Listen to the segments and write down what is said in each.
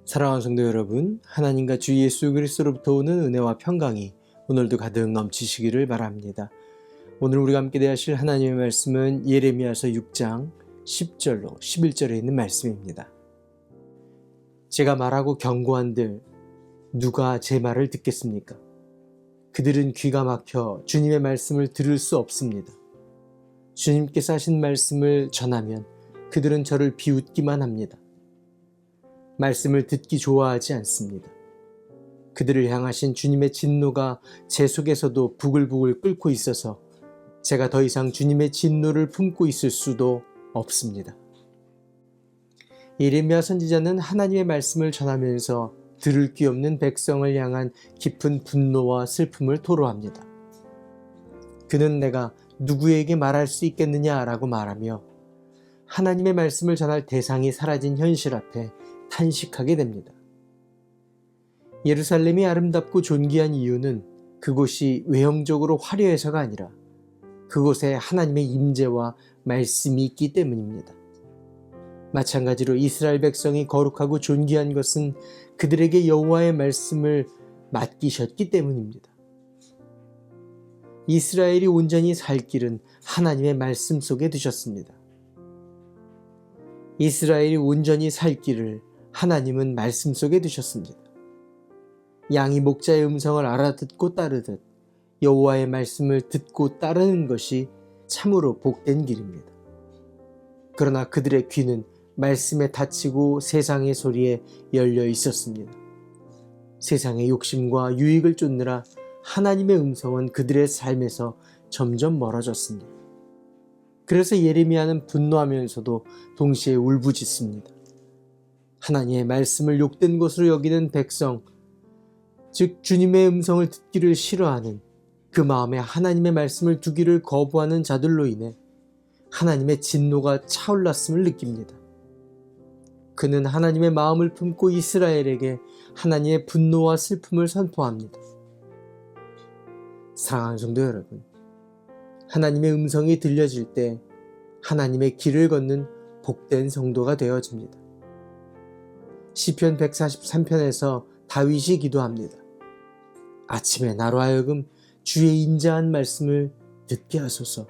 사랑하는 성도 여러분, 하나님과 주 예수 그리스도로부터 오는 은혜와 평강이 오늘도 가득 넘치시기를 바랍니다. 오늘 우리가 함께 대하실 하나님의 말씀은 예레미야서 6장 10절로 11절에 있는 말씀입니다. 제가 말하고 경고한들 누가 제 말을 듣겠습니까? 그들은 귀가 막혀 주님의 말씀을 들을 수 없습니다. 주님께서 하신 말씀을 전하면 그들은 저를 비웃기만 합니다. 말씀을 듣기 좋아하지 않습니다. 그들을 향하신 주님의 진노가 제 속에서도 부글부글 끓고 있어서 제가 더 이상 주님의 진노를 품고 있을 수도 없습니다. 예레미야 선지자는 하나님의 말씀을 전하면서 들을 귀 없는 백성을 향한 깊은 분노와 슬픔을 토로합니다. 그는 내가 누구에게 말할 수 있겠느냐라고 말하며 하나님의 말씀을 전할 대상이 사라진 현실 앞에 탄식하게 됩니다. 예루살렘이 아름답고 존귀한 이유는 그곳이 외형적으로 화려해서가 아니라 그곳에 하나님의 임재와 말씀이 있기 때문입니다. 마찬가지로 이스라엘 백성이 거룩하고 존귀한 것은 그들에게 여호와의 말씀을 맡기셨기 때문입니다. 이스라엘이 온전히 살 길은 하나님의 말씀 속에 두셨습니다. 이스라엘이 온전히 살 길을 하나님은 말씀 속에 두셨습니다. 양이 목자의 음성을 알아듣고 따르듯 여호와의 말씀을 듣고 따르는 것이 참으로 복된 길입니다. 그러나 그들의 귀는 말씀에 닫히고 세상의 소리에 열려 있었습니다. 세상의 욕심과 유익을 쫓느라 하나님의 음성은 그들의 삶에서 점점 멀어졌습니다. 그래서 예레미야는 분노하면서도 동시에 울부짖습니다. 하나님의 말씀을 욕된 것으로 여기는 백성, 즉 주님의 음성을 듣기를 싫어하는 그 마음에 하나님의 말씀을 두기를 거부하는 자들로 인해 하나님의 진노가 차올랐음을 느낍니다. 그는 하나님의 마음을 품고 이스라엘에게 하나님의 분노와 슬픔을 선포합니다. 사랑하는 성도 여러분, 하나님의 음성이 들려질 때 하나님의 길을 걷는 복된 성도가 되어집니다. 시편 143편에서 다윗이 기도합니다. 아침에 나로 하여금 주의 인자한 말씀을 듣게 하소서.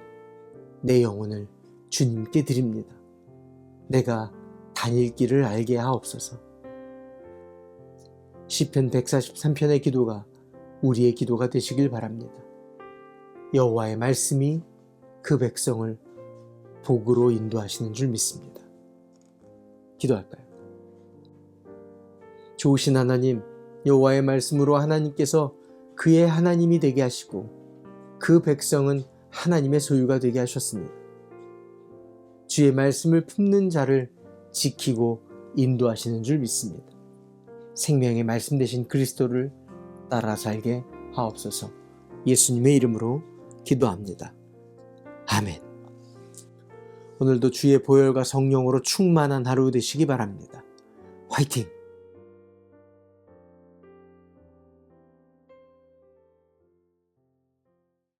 내 영혼을 주님께 드립니다. 내가 다닐 길을 알게 하옵소서. 시편 143편의 기도가 우리의 기도가 되시길 바랍니다. 여호와의 말씀이 그 백성을 복으로 인도하시는 줄 믿습니다. 기도할까요? 좋으신 하나님, 여호와의 말씀으로 하나님께서 그의 하나님이 되게 하시고 그 백성은 하나님의 소유가 되게 하셨습니다. 주의 말씀을 품는 자를 지키고 인도하시는 줄 믿습니다. 생명의 말씀 되신 그리스도를 따라 살게 하옵소서. 예수님의 이름으로 기도합니다. 아멘. 오늘도 주의 보혈과 성령으로 충만한 하루 되시기 바랍니다. 화이팅!